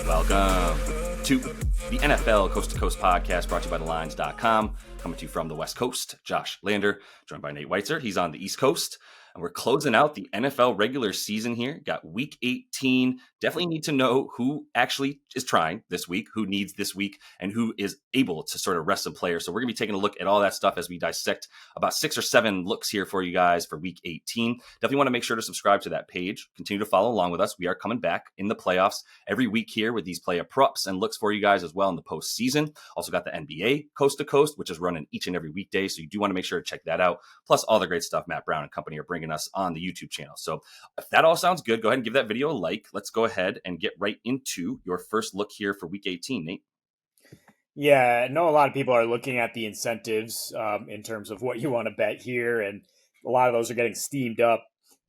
Welcome to the NFL Coast to Coast podcast brought to you by thelines.com. Coming to you from the West Coast, Josh Lander, joined by Nate Weitzer. He's on the East Coast. And we're closing out the NFL regular season here. Got week 18. Definitely need to know who actually is trying this week, who needs this week, and who is able to sort of rest some players. So we're going to be taking a look at all that stuff as we dissect about 6 or 7 looks here for you guys for week 18. Definitely want to make sure to subscribe to that page. Continue to follow along with us. We are coming back in the playoffs every week here with these player props and looks for you guys as well in the postseason. Also got the NBA Coast to Coast, which is running each and every weekday. So you do want to make sure to check that out. Plus all the great stuff Matt Brown and company are bringing us on the YouTube channel. So if that all sounds good, go ahead and give that video a like. Let's go ahead and get right into your first look here for week 18, Nate. Yeah, I know a lot of people are looking at the incentives in terms of what you want to bet here, and a lot of those are getting steamed up.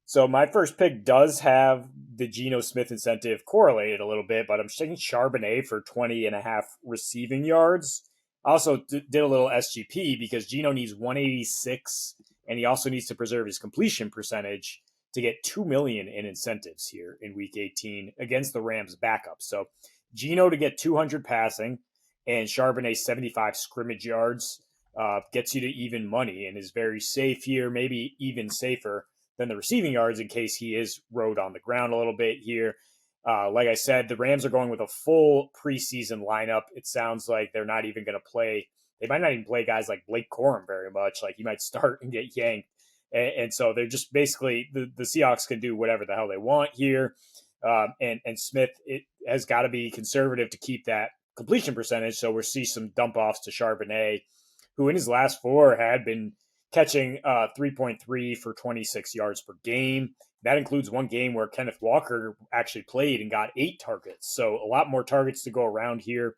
So my first pick does have the Geno Smith incentive correlated a little bit, but I'm taking Charbonnet for 20.5 receiving yards. I also did a little SGP because Geno needs 186, and he also needs to preserve his completion percentage to get $2 million in incentives here in week 18 against the Rams backup. So Geno to get 200 passing and Charbonnet 75 scrimmage yards gets you to even money and is very safe here, maybe even safer than the receiving yards in case he is rode on the ground a little bit here. Like I said, the Rams are going with a full preseason lineup. It sounds like they're not even going to play. They might not even play guys like Blake Corum very much. Like he might start and get yanked. And so they're just basically the Seahawks can do whatever the hell they want here. And Smith, it has got to be conservative to keep that completion percentage. So we'll see some dump offs to Charbonnet, who in his last 4 had been catching 3.3 for 26 yards per game. That includes one game where Kenneth Walker actually played and got 8 targets. So a lot more targets to go around here.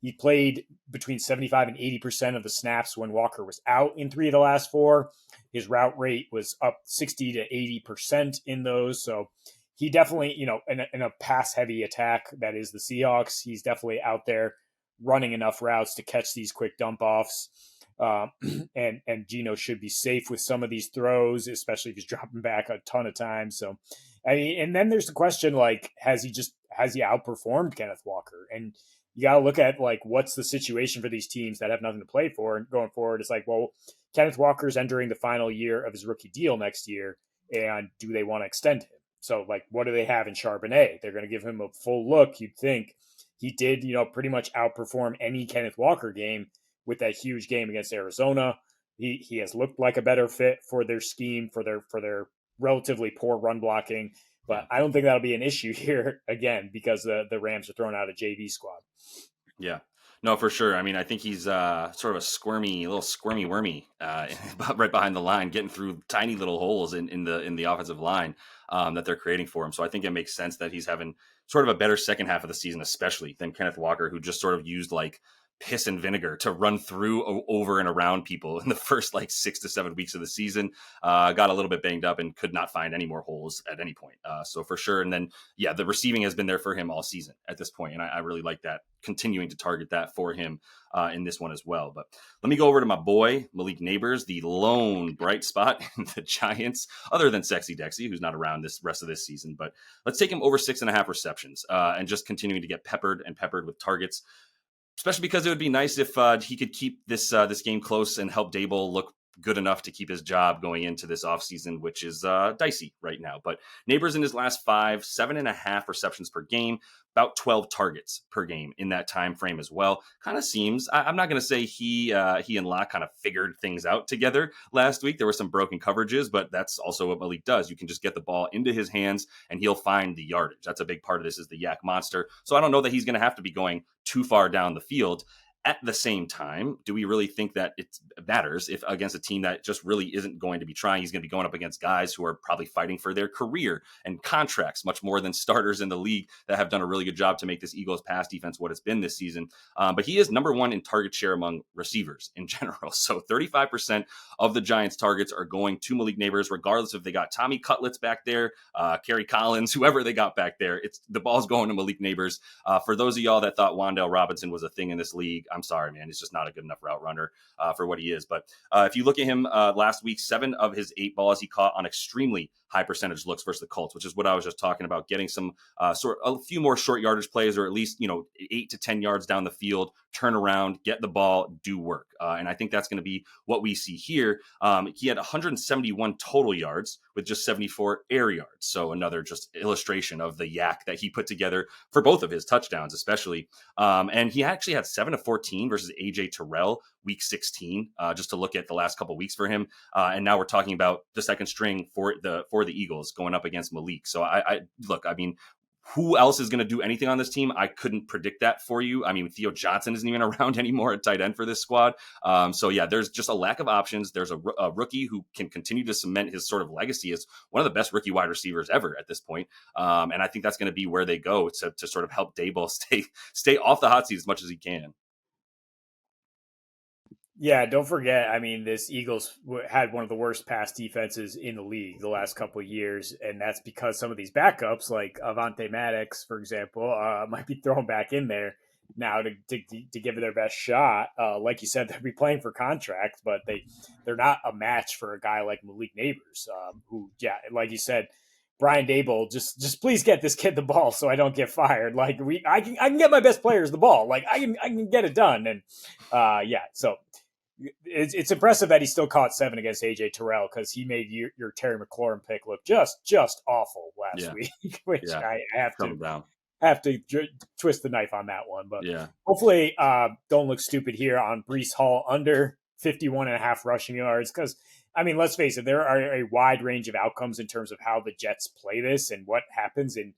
He played between 75 and 80% of the snaps when Walker was out in 3 of the last 4. His route rate was up 60 to 80% in those. So he definitely, in a pass-heavy attack that is the Seahawks, he's definitely out there running enough routes to catch these quick dump-offs. And Geno should be safe with some of these throws, especially if he's dropping back a ton of times. So, I mean, and then there's the question, like, has he outperformed Kenneth Walker? And you got to look at, like, what's the situation for these teams that have nothing to play for? And going forward, it's like, well, Kenneth Walker's entering the final year of his rookie deal next year, and do they want to extend him? So, like, what do they have in Charbonnet? They're going to give him a full look. You'd think he did, pretty much outperform any Kenneth Walker game with that huge game against Arizona. He has looked like a better fit for their scheme, for their relatively poor run blocking. But I don't think that'll be an issue here, again, because the Rams are throwing out a JV squad. Yeah. No, for sure. I mean, I think he's sort of a little squirmy wormy right behind the line, getting through tiny little holes in the offensive line that they're creating for him. So I think it makes sense that he's having sort of a better second half of the season, especially than Kenneth Walker, who just sort of used like piss and vinegar to run through over and around people in the first 6 to 7 weeks of the season. Got a little bit banged up and could not find any more holes at any point. So for sure. And then, yeah, the receiving has been there for him all season at this point. And I really like that, continuing to target that for him in this one as well. But let me go over to my boy, Malik Neighbors, the lone bright spot in the Giants, other than Sexy Dexy, who's not around this rest of this season. But let's take him over 6.5 receptions and just continuing to get peppered with targets. Especially because it would be nice if he could keep this game close and help Dable look good enough to keep his job going into this offseason, which is dicey right now. But Neighbors in his last 5, 7.5 receptions per game, about 12 targets per game in that time frame as well. Kind of seems, I'm not going to say he and Locke kind of figured things out together last week. There were some broken coverages, but that's also what Malik does. You can just get the ball into his hands and he'll find the yardage. That's a big part of this, is the yak monster. So I don't know that he's going to have to be going too far down the field. At the same time, do we really think that it matters if against a team that just really isn't going to be trying? He's going to be going up against guys who are probably fighting for their career and contracts much more than starters in the league that have done a really good job to make this Eagles pass defense what it's been this season. But he is number 1 in target share among receivers in general. So 35% of the Giants' targets are going to Malik Neighbors, regardless if they got Tommy Cutlets back there, Kerry Collins, whoever they got back there. The ball's going to Malik Neighbors. For those of y'all that thought Wan'Dale Robinson was a thing in this league, I'm sorry, man. He's just not a good enough route runner for what he is. But if you look at him last week, 7 of his 8 balls he caught on extremely high percentage looks versus the Colts, which is what I was just talking about, getting some a few more short yardage plays, or at least, 8 to 10 yards down the field, turn around, get the ball, do work. And I think that's going to be what we see here. He had 171 total yards with just 74 air yards. So another just illustration of the yak that he put together for both of his touchdowns, especially. And he actually had 7 of 14 versus AJ Terrell week 16, just to look at the last couple of weeks for him. And now we're talking about the second string for the Eagles going up against Malik. So I mean, who else is going to do anything on this team? I couldn't predict that for you. I mean, Theo Johnson isn't even around anymore at tight end for this squad. So yeah, there's just a lack of options. There's a rookie who can continue to cement his sort of legacy as one of the best rookie wide receivers ever at this point. And I think that's going to be where they go to sort of help Daboll stay off the hot seat as much as he can. Yeah, don't forget. I mean, this Eagles had one of the worst pass defenses in the league the last couple of years, and that's because some of these backups, like Avante Maddox, for example, might be thrown back in there now to give it their best shot. Like you said, they'll be playing for contract, but they're not a match for a guy like Malik Neighbors, who, yeah, like you said, Brian Daboll, just please get this kid the ball so I don't get fired. Like I can get my best players the ball. Like I can get it done, and yeah, so. It's impressive that he still caught 7 against AJ Terrell, because he made your Terry McLaurin pick look just awful last week, which I have to twist the knife on that one. But hopefully don't look stupid here on Breece Hall under 51.5 rushing yards, because I mean, let's face it, there are a wide range of outcomes in terms of how the Jets play this and what happens in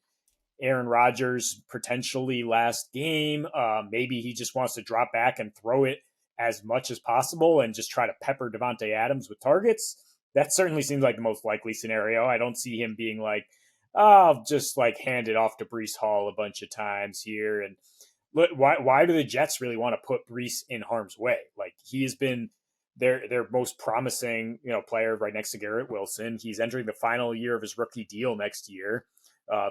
Aaron Rodgers' potentially last game. Maybe he just wants to drop back and throw it as much as possible and just try to pepper Devontae Adams with targets. That certainly seems like the most likely scenario. I don't see him being like, I'll just like hand it off to Breece Hall a bunch of times here. And why do the Jets really want to put Breece in harm's way? Like, he has been their most promising, player right next to Garrett Wilson. He's entering the final year of his rookie deal next year.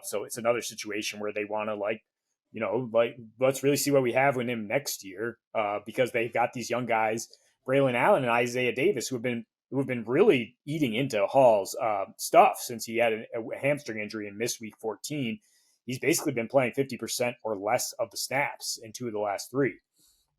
So it's another situation where they want to let's really see what we have with him next year, because they've got these young guys, Braylon Allen and Isaiah Davis, who have been really eating into Hall's stuff since he had a hamstring injury and missed week 14. He's basically been playing 50% or less of the snaps in 2 of the last 3.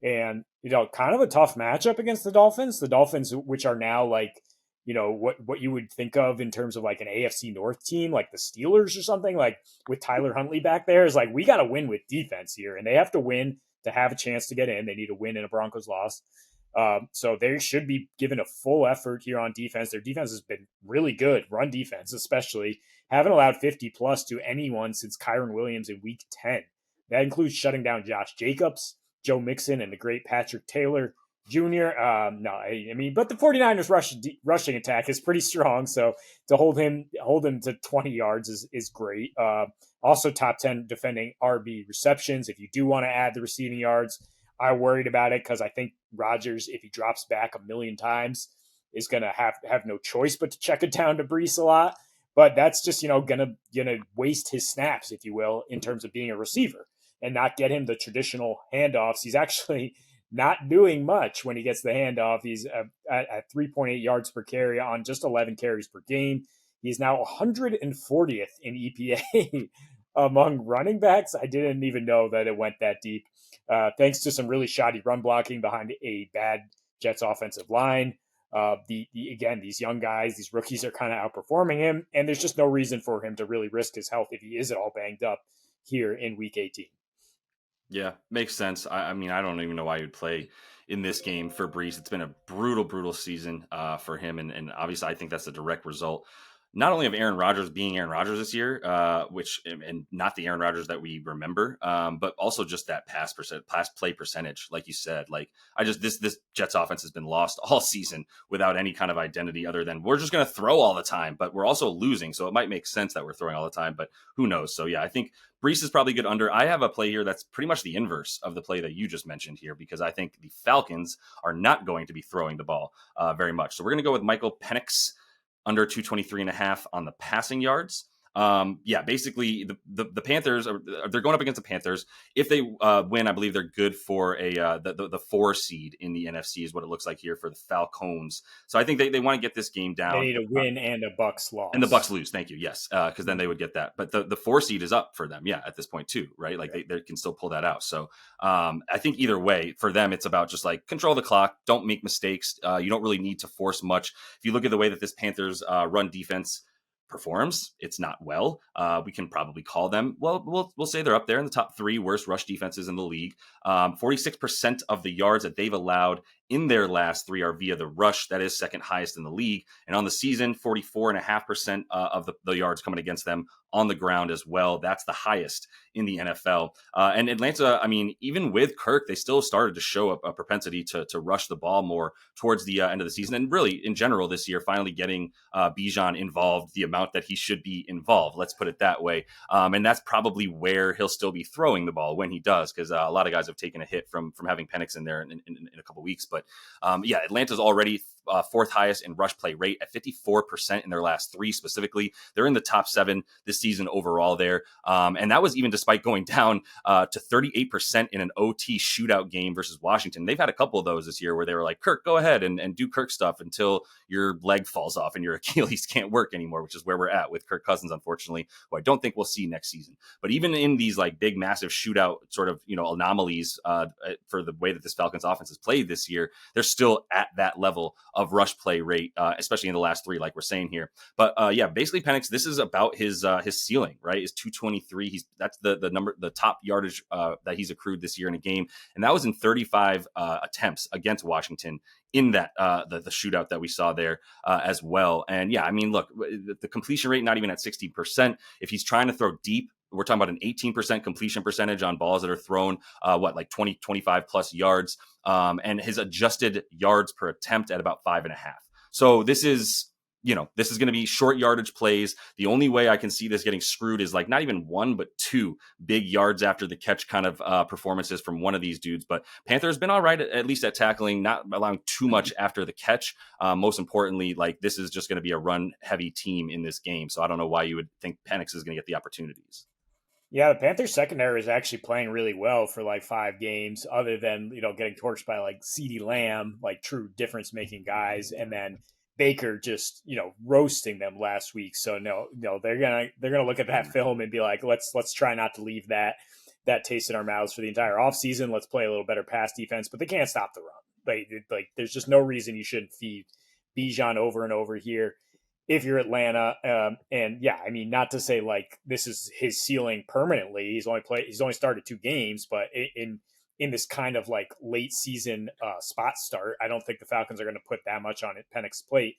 And, kind of a tough matchup against the Dolphins, which are now like, what you would think of in terms of like an AFC North team, like the Steelers or something, like with Tyler Huntley back there, is like, we got to win with defense here, and they have to win to have a chance to get in. They need to win in a Broncos loss. So they should be given a full effort here on defense. Their defense has been really good, run defense especially. Haven't allowed 50 plus to anyone since Kyron Williams in week 10. That includes shutting down Josh Jacobs, Joe Mixon, and the great Patrick Taylor Jr. But the 49ers rushing attack is pretty strong. So to hold him to 20 yards is great. Also top 10 defending RB receptions. If you do want to add the receiving yards, I worried about it, because I think Rodgers, if he drops back a million times, is going to have no choice but to check it down to Breece a lot. But that's just, gonna waste his snaps, if you will, in terms of being a receiver, and not get him the traditional handoffs. He's actually not doing much when he gets the handoff. He's at 3.8 yards per carry on just 11 carries per game. He's now 140th in EPA among running backs. I didn't even know that it went that deep. Thanks to some really shoddy run blocking behind a bad Jets offensive line. Again, these young guys, these rookies are kind of outperforming him, and there's just no reason for him to really risk his health if he is at all banged up here in week 18. Yeah, makes sense. I mean, I don't even know why you'd play in this game for Breece. It's been a brutal season for him, and obviously I think that's a direct result not only of Aaron Rodgers being Aaron Rodgers this year, and not the Aaron Rodgers that we remember, but also just that pass play percentage, like you said. Like, this Jets offense has been lost all season without any kind of identity other than we're just going to throw all the time, but we're also losing, so it might make sense that we're throwing all the time, but who knows? So yeah, I think Breece is probably good under. I have a play here that's pretty much the inverse of the play that you just mentioned here, because I think the Falcons are not going to be throwing the ball very much. So we're going to go with Michael Penix under 223.5 on the passing yards. Yeah, basically the Panthers they're going up against the Panthers. If they win, I believe they're good for a the 4 seed in the NFC is what it looks like here for the Falcons. So I think they want to get this game They down. need a win and a Bucks And the Bucks loss. lose. Thank you. Yes, because then they would get that. But the 4 seed is up for them. Yeah, at this point too, right? Like they can still pull that out. So I think either way for them, it's about just like control the clock, don't make mistakes. You don't really need to force much. If you look at the way that this Panthers run defense performs, it's not well. We can probably call them. Well, we'll say they're up there in the top 3 worst rush defenses in the league. 46% of the yards that they've allowed in their last 3 are via the rush. That is second highest in the league. And on the season, 44.5% of the yards coming against them on the ground as well. That's the highest in the NFL. And Atlanta, I mean, even with Kirk, they still started to show a propensity to rush the ball more towards the end of the season. And really, in general, this year, finally getting Bijan involved the amount that he should be involved. Let's put it that way. And that's probably where he'll still be throwing the ball when he does, because a lot of guys have taken a hit from having Penix in there in a couple weeks. But yeah, Atlanta's already 4th highest in rush play rate at 54% in their last 3 specifically. They're in the top 7 this season overall there. And that was even despite going down to 38% in an OT shootout game versus Washington. They've had a couple of those this year where they were like, Kirk, go ahead and do Kirk stuff until your leg falls off and your Achilles can't work anymore, which is where we're at with Kirk Cousins, unfortunately, who I don't think we'll see next season. But even in these like big, massive shootout sort of, anomalies for the way that this Falcons offense has played this year, they're still at that level of rush play rate, especially in the last 3, like we're saying here. But yeah, basically Penix, this is about his ceiling, right? Is 223. That's the top yardage that he's accrued this year in a game, and that was in 35 attempts against Washington in that the shootout that we saw there as well. And yeah, I mean, look, the completion rate not even at 60%. If he's trying to throw deep, we're talking about an 18% completion percentage on balls that are thrown, like 20, 25 plus yards, and his adjusted yards per attempt at about 5.5. So this is going to be short yardage plays. The only way I can see this getting screwed is like not even 1, but 2 big yards after the catch kind of performances from one of these dudes. But Panthers been all right, at least at tackling, not allowing too much after the catch. Most importantly, like this is just going to be a run heavy team in this game. So I don't know why you would think Penix is going to get the opportunities. Yeah, the Panthers secondary is actually playing really well for like 5 games, other than, getting torched by like CeeDee Lamb, like true difference making guys, and then Baker just, roasting them last week. So no, they're gonna look at that film and be like, let's try not to leave that taste in our mouths for the entire offseason. Let's play a little better pass defense, but they can't stop the run. Like there's just no reason you shouldn't feed Bijan over and over here if you're Atlanta. And yeah, I mean, not to say like this is his ceiling permanently. He's only started 2 games, but in this kind of like late season spot start, I don't think the Falcons are going to put that much on Penix's plate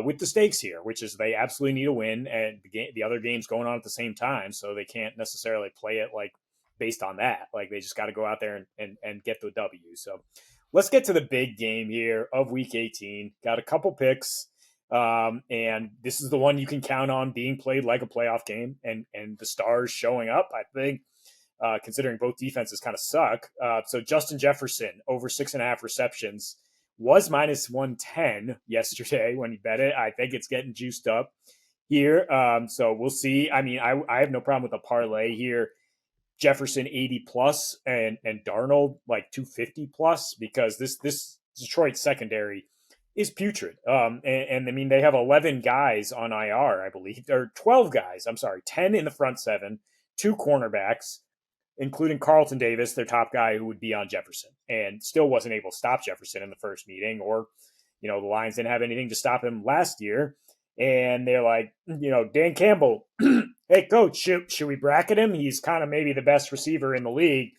with the stakes here, which is they absolutely need a win, and the other game's going on at the same time, so they can't necessarily play it like based on that. Like they just got to go out there and get the W. So let's get to the big game here of Week 18. Got a couple picks. And this is the one you can count on being played like a playoff game, and the stars showing up, I think, considering both defenses kind of suck. So Justin Jefferson over 6.5 receptions was minus 110 yesterday when he bet it. I think it's getting juiced up here. So we'll see. I mean, I have no problem with a parlay here. Jefferson 80 plus and Darnold like 250 plus, because this Detroit secondary is putrid. And I mean, they have 11 guys on IR, I believe, or 12 guys. I'm sorry, 10 in the front 7, 2 cornerbacks, including Carlton Davis, their top guy, who would be on Jefferson, and still wasn't able to stop Jefferson in the first meeting. Or, the Lions didn't have anything to stop him last year. And they're like, Dan Campbell, hey, coach, should we bracket him? He's kind of maybe the best receiver in the league.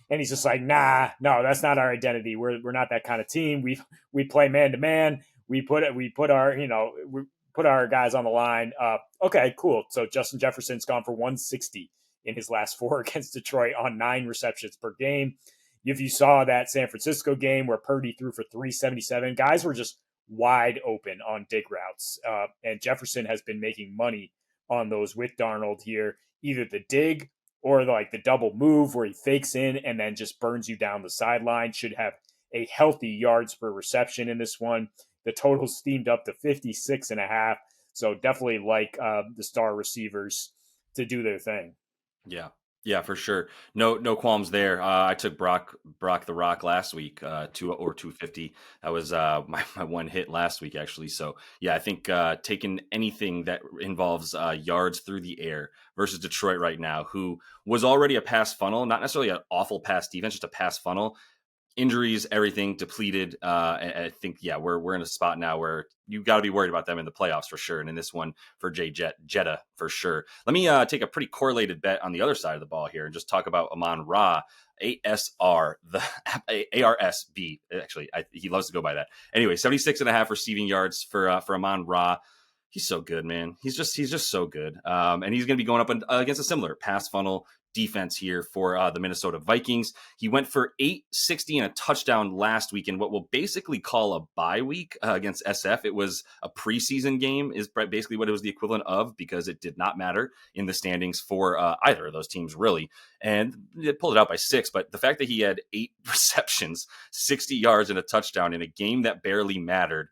And he's just like, nah, no, that's not our identity. We're not that kind of team. We play man to man. We put our guys on the line. Okay, cool. So Justin Jefferson's gone for 160 in his last 4 against Detroit on 9 receptions per game. If you saw that San Francisco game where Purdy threw for 377, guys were just wide open on dig routes. And Jefferson has been making money on those with Darnold here, either the dig or like the double move where he fakes in and then just burns you down the sideline. Should have a healthy yards per reception in this one. The total steamed up to 56.5. So definitely like the star receivers to do their thing. Yeah. Yeah, for sure. No qualms there. I took Brock the Rock last week, 250. That was my one hit last week, actually. So yeah, I think taking anything that involves yards through the air versus Detroit right now, who was already a pass funnel, not necessarily an awful pass defense, just a pass funnel. Injuries, everything depleted. I think, yeah, we're in a spot now where you got to be worried about them in the playoffs for sure, and in this one for Jetta for sure. Let me take a pretty correlated bet on the other side of the ball here and just talk about Amon Ra, ASR, the ARSB. Actually, he loves to go by that. Anyway, 76.5 receiving yards for Amon Ra. He's so good, man. He's just so good. And he's going to be going up against a similar pass funnel defense here for the Minnesota Vikings. He went for 860 and a touchdown last week in what we'll basically call a bye week against SF. It was a preseason game, is basically what it was the equivalent of, because it did not matter in the standings for either of those teams, really. And it pulled it out by 6. But the fact that he had 8 receptions, 60 yards, and a touchdown in a game that barely mattered,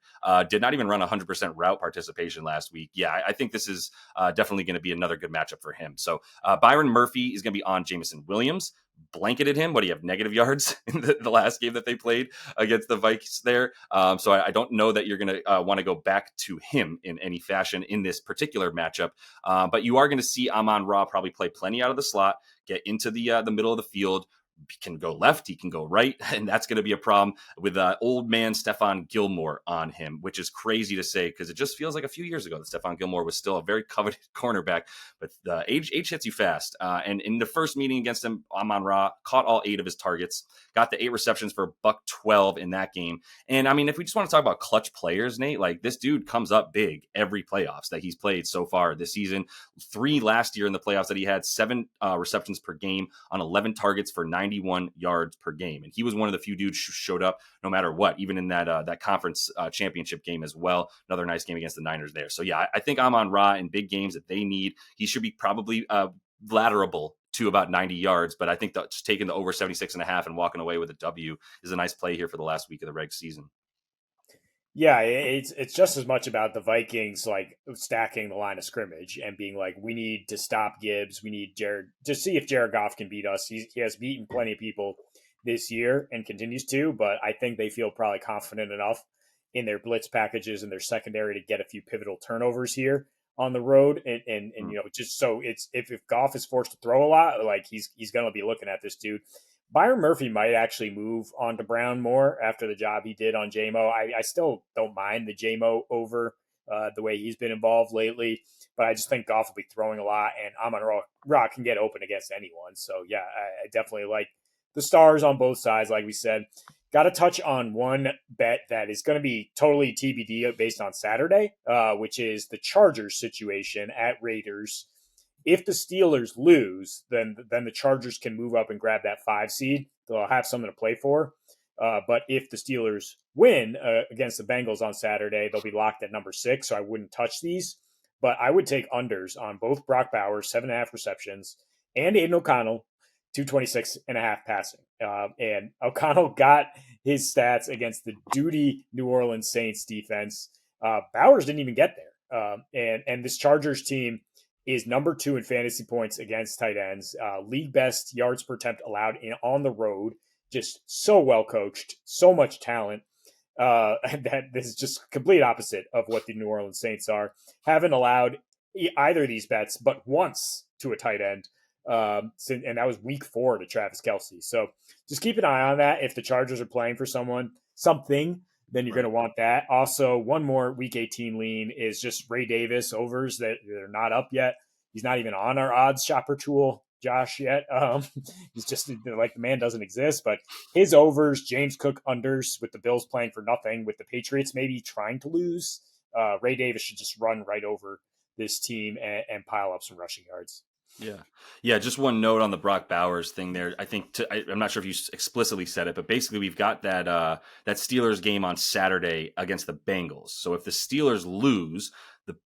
did not even run 100% route participation last week. Yeah, I think this is definitely going to be another good matchup for him. So Byron Murphy is going to be on Jameson Williams. Blanketed him. What do you have? Negative yards in the last game that they played against the Vikes there. So I don't know that you're going to want to go back to him in any fashion in this particular matchup. But you are going to see Amon Ra probably play plenty out of the slot, get into the middle of the field. He can go left, he can go right, and that's going to be a problem with old man Stephon Gilmore on him, which is crazy to say because it just feels like a few years ago that Stephon Gilmore was still a very coveted cornerback, but age hits you fast. And in the first meeting against him, Amon Ra caught all 8 of his targets, got the 8 receptions for $112 in that game. And I mean, if we just want to talk about clutch players, Nate, like this dude comes up big every playoffs that he's played so far this season. 3 last year in the playoffs that he had 7 receptions per game on 11 targets for 91 yards per game. And he was one of the few dudes who showed up no matter what, even in that conference championship game as well. Another nice game against the Niners there. So yeah, I think Amon Ra in big games that they need, he should be probably ladderable to about 90 yards. But I think that just taking the over 76.5 and walking away with a W is a nice play here for the last week of the reg season. Yeah, it's just as much about the Vikings like stacking the line of scrimmage and being like, we need to stop Gibbs. We need Jared to see if Jared Goff can beat us. He has beaten plenty of people this year and continues to, but I think they feel probably confident enough in their blitz packages and their secondary to get a few pivotal turnovers here on the road. And you know, just so it's if Goff is forced to throw a lot, like he's gonna be looking at this dude. Byron Murphy might actually move on to Brown more after the job he did on JMO. I still don't mind the JMO over the way he's been involved lately, but I just think Goff will be throwing a lot, and Amon Ra can get open against anyone. So, yeah, I definitely like the stars on both sides, like we said. Got to touch on one bet that is going to be totally TBD based on Saturday, which is the Chargers situation at Raiders. If the Steelers lose, then the Chargers can move up and grab that 5 seed. They'll have something to play for. But if the Steelers win against the Bengals on Saturday, they'll be locked at number 6. So I wouldn't touch these. But I would take unders on both Brock Bowers, 7.5 receptions, and Aiden O'Connell, 226.5 passing. And O'Connell got his stats against the duty New Orleans Saints defense. Bowers didn't even get there. And this Chargers team is number 2 in fantasy points against tight ends, league best yards per attempt allowed on the road. Just so well coached, so much talent. That this is just complete opposite of what the New Orleans Saints are. Haven't allowed either of these bets but once to a tight end, and that was week 4 to Travis Kelce. So just keep an eye on that. If the Chargers are playing for something, then you're going to want that. Also, one more week 18 lean is just Ray Davis overs that they're not up yet. He's not even on our odds shopper tool, Josh, yet. He's just like the man doesn't exist. But his overs, James Cook unders with the Bills playing for nothing, with the Patriots maybe trying to lose. Ray Davis should just run right over this team and pile up some rushing yards. Yeah. Just one note on the Brock Bowers thing there. I think I'm not sure if you explicitly said it, but basically we've got that Steelers game on Saturday against the Bengals. So if the Steelers lose,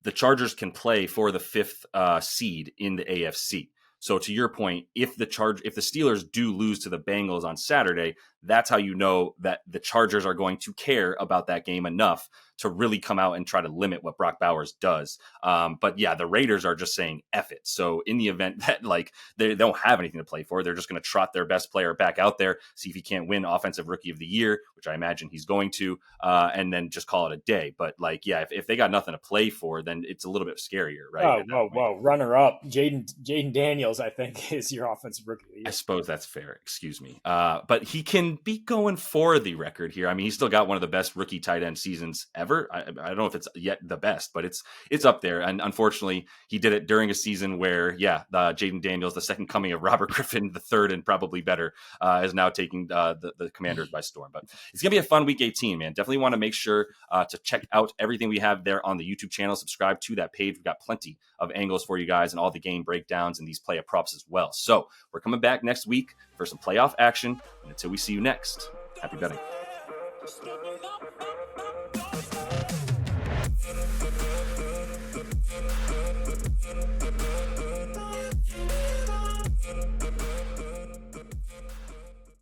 the Chargers can play for the 5th seed in the AFC. So to your point, if the Steelers do lose to the Bengals on Saturday, that's how you know that the Chargers are going to care about that game enough to really come out and try to limit what Brock Bowers does. But yeah, the Raiders are just saying F it. So in the event that like they don't have anything to play for, they're just going to trot their best player back out there, see if he can't win Offensive Rookie of the Year, which I imagine he's going to, and then just call it a day. But like, yeah, if they got nothing to play for, then it's a little bit scarier, right? Oh, whoa. Runner up. Jaden Daniels, I think, is your offensive rookie of the year. I suppose that's fair. Excuse me. But he can be going for the record here. I mean, he's still got one of the best rookie tight end seasons ever. I don't know if it's yet the best, but it's up there. And unfortunately, he did it during a season where, Jaden Daniels, the second coming of Robert Griffin, the third and probably better, is now taking the Commanders by storm. But it's going to be a fun Week 18, man. Definitely want to make sure to check out everything we have there on the YouTube channel. Subscribe to that page. We've got plenty of angles for you guys and all the game breakdowns and these player props as well. So we're coming back next week for some playoff action. And until we see you next, happy betting.